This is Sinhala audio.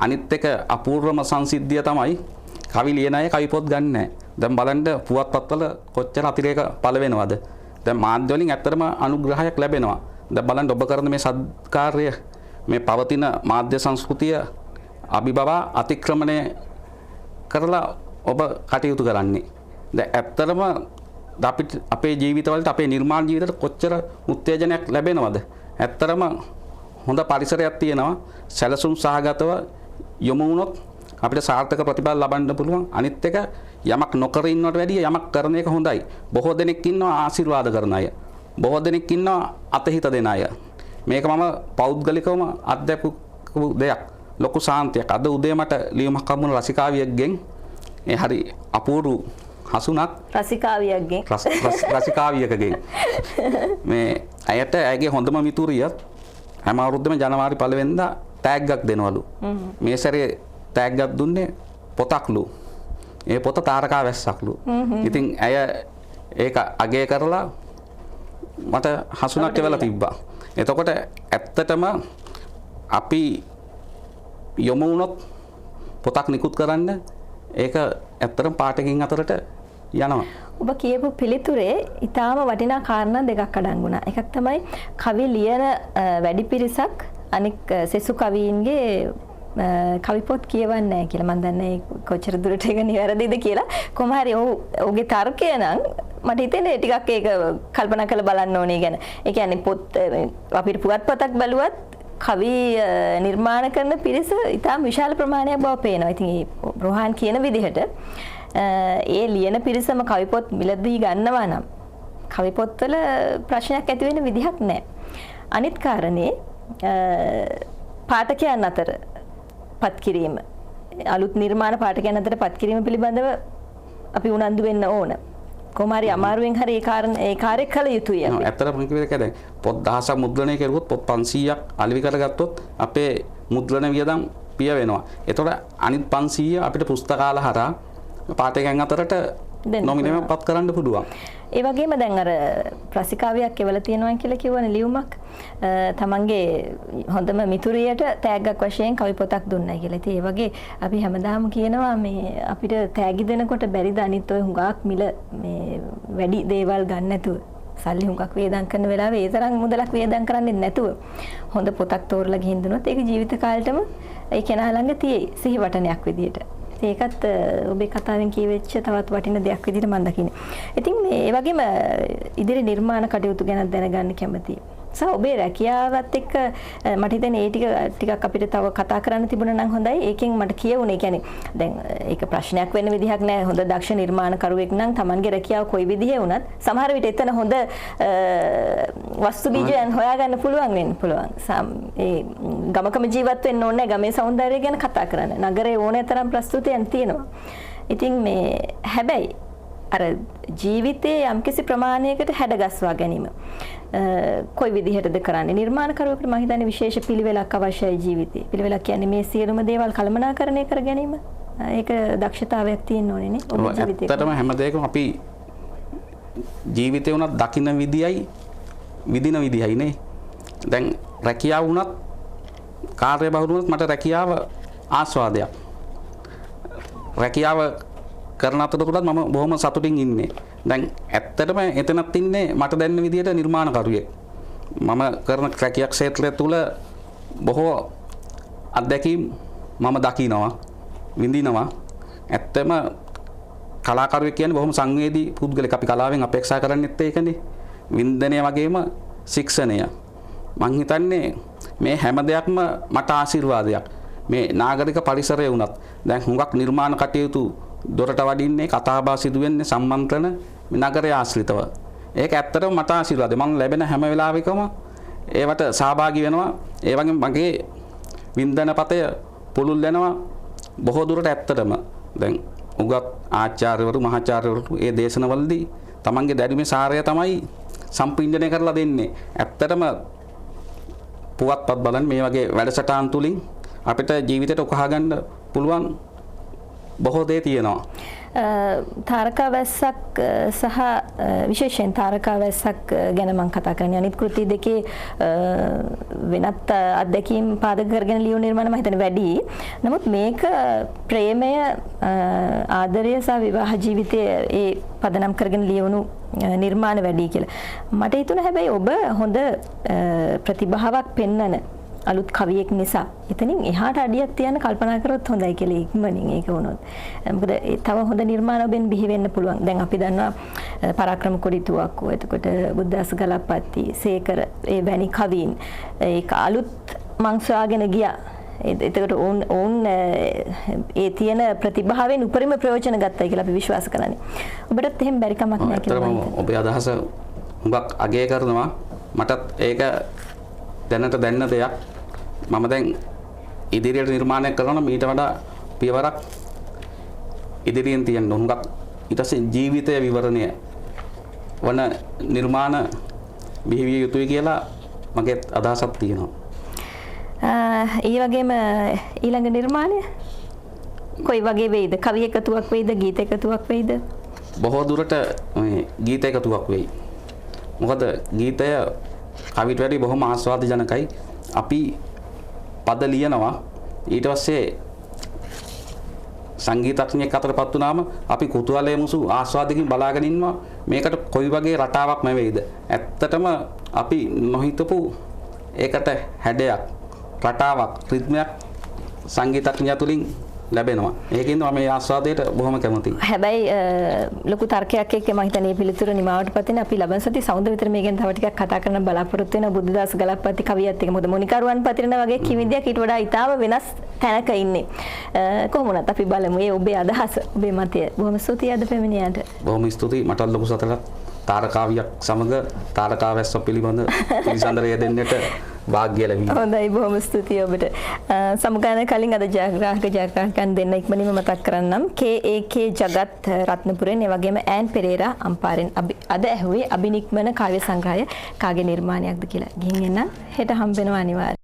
අනිත් එක අපූර්වම සංසිද්ධිය තමයි කවි ලියන අය කවි පොත් ගන්න නැහැ. දැන් බලන්න පුවත්පත්වල කොච්චර අතිරේක පළ වෙනවද? දැන් මාධ්‍ය වලින් ඇත්තටම අනුග්‍රහයක් ලැබෙනවා. දැන් බලන්න ඔබ කරන මේ සත්කාර්ය මේ පවතින මාධ්‍ය සංස්කෘතිය අභිබවා අතික්‍රමණය කරලා ඔබ කටයුතු කරන්නේ. දැන් ඇත්තටම අපේ ජීවිතවලට අපේ නිර්මාණ ජීවිතයට කොච්චර උත්තේජනයක් ලැබෙනවද? ඇත්තටම හොඳ පරිසරයක් තියෙනවා. සැලසුම් සහගතව යොමු වුණොත් අපිට සාර්ථක ප්‍රතිඵල ලබන්න පුළුවන්. අනිත් එක යමක් නොකර ඉන්නවට වැඩිය යමක් කරන එක හොඳයි. බොහෝ දෙනෙක් ඉන්නවා ආශිර්වාද කරන අය. බොහෝ දෙනෙක් ඉන්නවා අතහිත දෙන අය. මේක මම පෞද්ගලිකවම අත්දැකපු දෙයක්. ලොකු සාන්තියක්. අද උදේ මට ලියුමක් හම්බුන රසිකාවියෙක්ගෙන් ඒ හරි අපූර්ව හසුනක් රසිකාවියකගෙන් මේ ඇයට ඇගේ හොඳම මිතුරිය හැම අවුරුද්දම ජනවාරි 1 වෙනිදා ටැග්ගක් දෙනවලු. මේ සැරේ ටැග්ගක් දුන්නේ පොතක්ලු. ඒ පොත තාරකා වැස්සක්ලු. ඉතින් ඇය ඒක අගය කරලා මට හසුනක් එවලා තිබ්බා. එතකොට ඇත්තටම අපි යොමු වුණොත් පොතක් නිකුත් කරන්න ඒක ඇත්තටම පාඨකයන් අතරට යනවා. ඔබ කියපු පිළිතුරේ ඊටාම වටිනා කාරණා දෙකක් අඩංගු වුණා. එකක් තමයි කවි ලියන වැඩි පිරිසක් අනික් සෙසු කවීන්ගේ කවි පොත් කියවන්නේ නැහැ කියලා. මම දන්නේ කොච්චර දුරට ඒක නිවැරදිද කියලා. කොහොම හරි ඔහුගේ තර්කය නම් මට හිතෙන්නේ ටිකක් ඒක කල්පනා කරලා බලන්න ඕනේ ගැන. ඒ කියන්නේ පොත් අපිට පුවත්පතක් බැලුවත් කවි නිර්මාණ කරන පිරිස ඉතාම විශාල ප්‍රමාණයක් බව පේනවා. ඉතින් රෝහන් කියන විදිහට ඒ ලියන පිරිසම කවි පොත් මිලදී ගන්නවා නම් කවි පොත්වල ප්‍රශ්නයක් ඇති වෙන විදිහක් නැහැ. අනිත් කාරණේ පාඨකයන් අතර පත් කිරීම අලුත් නිර්මාණ පාඨකයන් අතර පත් කිරීම පිළිබඳව අපි උනන්දු වෙන්න ඕන. කොමාරි අමාරුවෙන් හරි ඒ කාර්යය කළ යුතුයි. ඇත්තටම කිව්වේ දැන් පොත් 1000ක් මුද්‍රණය කරුවොත් පොත් 500ක් අලෙවි කරගත්තොත් අපේ මුද්‍රණ වියදම් පිය වෙනවා. ඒතකොට අනිත් 500 අපිට පුස්තකාල හරහා පාඨකයන් අතරට නොමිනේම පත් කරන්න පුළුවන්. ඒ වගේම දැන් අර රසිකාවියක් එවලා තියෙනවා කියලා කියවනේ ලියුමක් තමන්ගේ හොඳම මිතුරියට තෑග්ගක් වශයෙන් කවි පොතක් දුන්නයි කියලා. ඉතින් ඒ වගේ අපි හැමදාම කියනවා මේ අපිට තෑගි දෙනකොට බැරිද අනිත් ඔය හුඟක් මිල මේ වැඩි දේවල් ගන්න නැතුව සල්ලි හුඟක් වේදම් කරන වෙලාවේ ඒ තරම් මුදලක් වේදම් කරන්නේ නැතුව හොඳ පොතක් තෝරලා ගිහින් දුනොත් ඒක ජීවිත කාලෙටම ඒ කෙනා ළඟ තියෙයි සිහිවටනයක් විදියට. ඒකත් ඔබේ කතාවෙන් කියවෙච්ච තවත් වටින දෙයක් විදිහට මම දකින්නේ. ඉතින් මේ වගේම ඉදිරි නිර්මාණ කටයුතු ගැන දැනගන්න කැමතියි. ඔබේ රැකියාවත් එක්ක මට හිතෙන්නේ ඒ ටිකක් අපිට තව කතා කරන්න තිබුණා නම් හොඳයි. ඒකෙන් මට කියවුනේ කියන්නේ දැන් ඒක ප්‍රශ්නයක් වෙන්න විදිහක් නැහැ. හොඳ දක්ෂ නිර්මාණකරුවෙක් නම් Tamanගේ රැකියාව කොයි විදිහේ වුණත් සමහර විට එතන හොඳ වස්තු බීජයන් හොයාගන්න පුළුවන් වෙන්න පුළුවන්. ඒ ගමකම ජීවත් වෙන්න ඕනේ ගමේ සෞන්දර්යය ගැන කතා කරන්න. නගරේ ඕනෑ තරම් ප්‍රස්තුතයන් තියෙනවා. ඉතින් මේ හැබැයි අර ජීවිතයේ යම්කිසි ප්‍රමාණයකට හැඩගස්වා ගැනීම කොයි විදිහටද කරන්නේ? නිර්මාණකරුවෙකුට මම හිතන්නේ විශේෂ පිළිවෙලක් අවශ්‍යයි ජීවිතේ. පිළිවෙලක් කියන්නේ මේ සියලුම දේවල් කළමනාකරණය කර ගැනීම. ඒක දක්ෂතාවයක් තියෙන්න ඕනේ නේ ඔබ ජීවිතේ. ඇත්තටම හැම දෙයකම අපි ජීවිතේ උනත් දකින්න විදියයි විදින විදියයි නේ. දැන් රැකියාව උනත් කාර්ය බහුල උනත් මට රැකියාව ආස්වාදයක්. රැකියාව කරන අතරතුරත් මම බොහොම සතුටින් ඉන්නේ. දැන් ඇත්තටම එතනත් ඉන්නේ මට දැනෙන විදියට නිර්මාණකරුවෙක්. මම කරන රැකියාවක් ක්ෂේත්‍රය තුල බොහෝ අත්දැකීම් මම දකිනවා, විඳිනවා. ඇත්තම කලාකරුවෙක් කියන්නේ බොහොම සංවේදී පුද්ගලෙක්. අපි කලාවෙන් අපේක්ෂා කරන්නේත් ඒකනේ. වින්දනය වගේම ශික්ෂණය. මං හිතන්නේ මේ හැම දෙයක්ම මට ආශිර්වාදයක්. මේ නාගරික පරිසරය වුණත් දැන් හුඟක් නිර්මාණ කටයුතු දොරට වඩින්නේ කතාබහ සිදු වෙන්නේ සම්මන්ත්‍රණ නගරය ආශ්‍රිතව. ඒක ඇත්තටම මට ආශිර්වාදයි. මම ලැබෙන හැම වෙලාවෙකම ඒවට සහභාගී වෙනවා. ඒ වගේම මගේ වින්දනපතය පුළුල් වෙනවා බොහෝ දුරට ඇත්තටම. දැන් උගත් ආචාර්යවරු මහාචාර්යවරු ඒ දේශනවලදී තමන්ගේ දැනුමේ සාරය තමයි සම්පින්දනය කරලා දෙන්නේ. ඇත්තටම පුවත්පත් බලන්න මේ වගේ වැඩසටහන් තුලින් අපිට ජීවිතයට උකහා ගන්න පුළුවන් බොහෝ දේ තියෙනවා. තාරකා වැස්සක් සහ විශේෂයෙන් තාරකා වැස්සක් ගැන මම කතා කරන්නේ අනිත් කෘති දෙකේ වෙනත් අත්දැකීම් පාදක කරගෙන ලියු නිර්මාණ මම හිතන්නේ වැඩි. නමුත් මේක ප්‍රේමය ආදරය සහ විවාහ ජීවිතයේ ඒ පදනම් කරගෙන ලියවුණු නිර්මාණ වැඩි කියලා. මට හිතුණා හැබැයි ඔබ හොඳ ප්‍රතිභාවක් පෙන්වන අලුත් කවියෙක් නිසා එතනින් එහාට අඩියක් තියන්න කල්පනා කරොත් හොඳයි කියලා ඉක්මනින් ඒක වුණොත්. මොකද තව හොඳ නිර්මාණ ඔබෙන් බිහි වෙන්න පුළුවන්. දැන් අපි දන්නවා පරාක්‍රම කොඩිතුවක්කෝ, එතකොට බුද්ධාස ගලප්පත්ති, සේකර ඒ වැනි කවීන් ඒක අලුත් මං සොයාගෙන ගියා. එතකොට ඔවුන් ඒ තියෙන ප්‍රතිභාවයෙන් උපරිම ප්‍රයෝජන ගත්තයි කියලා අපි විශ්වාස කරන්නේ. ඔබටත් එහෙම බැරි කමක් නැහැ කියලා මම හිතනවා. ඔබේ අදහස හුඟක් අගය කරනවා. මටත් ඒක දැනට දැනන දෙයක්. මම දැන් ඉදිරියට නිර්මාණය කරනවා මීට වඩා පියවරක් ඉදිරියෙන් තියෙන හුඟක් ඊට පස්සේ ජීවිතය විවරණය වන නිර්මාණ බිහිවිය යුතුයි කියලා මගේ අදහසක් තියෙනවා. ඒ වගේම ඊළඟ නිර්මාණය කොයි වගේ වෙයිද? කවි එකතුවක් වෙයිද? ගීත එකතුවක් වෙයිද? බොහෝ දුරට මේ ගීත එකතුවක් වෙයි. මොකද ගීතය කවිට වැඩි බොහොම ආස්වාදජනකයි. අපි පද ලියනවා ඊට පස්සේ සංගීතඥයෙක් අතරපත් වුණාම අපි කුතුහලයේ මුසු ආස්වාදකින් බලාගෙන ඉන්නවා මේකට කොයි වගේ රටාවක් වෙයිද. ඇත්තටම අපි නොහිතපු ඒකට හැඩයක්, රටාවක්, රිද්මයක් සංගීතඥයා තුලින් ලැබෙනවා. ඒකින්ද මම මේ ආස්වාදයට බොහොම කැමතියි. හැබැයි ලොකු තර්කයක් එක්ක මම හිතන්නේ පිළිතුර නිමාවට පතින් අපි ලබන සති සමුද්‍ර විතර මේ ගැන තව ටිකක් කතා කරන්න බලාපොරොත්තු වෙනවා බුද්ධදාස ගලප්පත්ති කවියත් එක්ක. මොකද මොනිකරුවන් පතිරන වගේ කිවිදයක් ඊට වඩා ඉතාම වෙනස් තැනක ඉන්නේ. කොහොම වුණත් අපි බලමු මේ ඔබේ අදහස, ඔබේ මතය. බොහොම ස්තුතියි අද පැමිණියාට. බොහොම ස්තුතියි. මට ලොකු සතුටක් තාරකාවියක් සමග තාරකා වැස්ස පිළිබඳ පිළිසඳරය දෙන්නට වාග්ය ලැබීම. හොඳයි, බොහොම ස්තුතියි ඔබට. සමුගාන කලින් අද ජයග්‍රාහකයන් දෙන්න ඉක්මනින්ම මතක් කරන්නම්. KAK ජගත් රත්නපුරෙන්, ඒ වගේම ඈන් පෙරේරා අම්පාරෙන් අද ඇහුවේ අබිනික්මන කාව්‍ය සංග්‍රහය කාගේ නිර්මාණයක්ද කියලා. ගිහින් එන්න හෙට හම්බ වෙනවා අනිවාර්යයෙන්.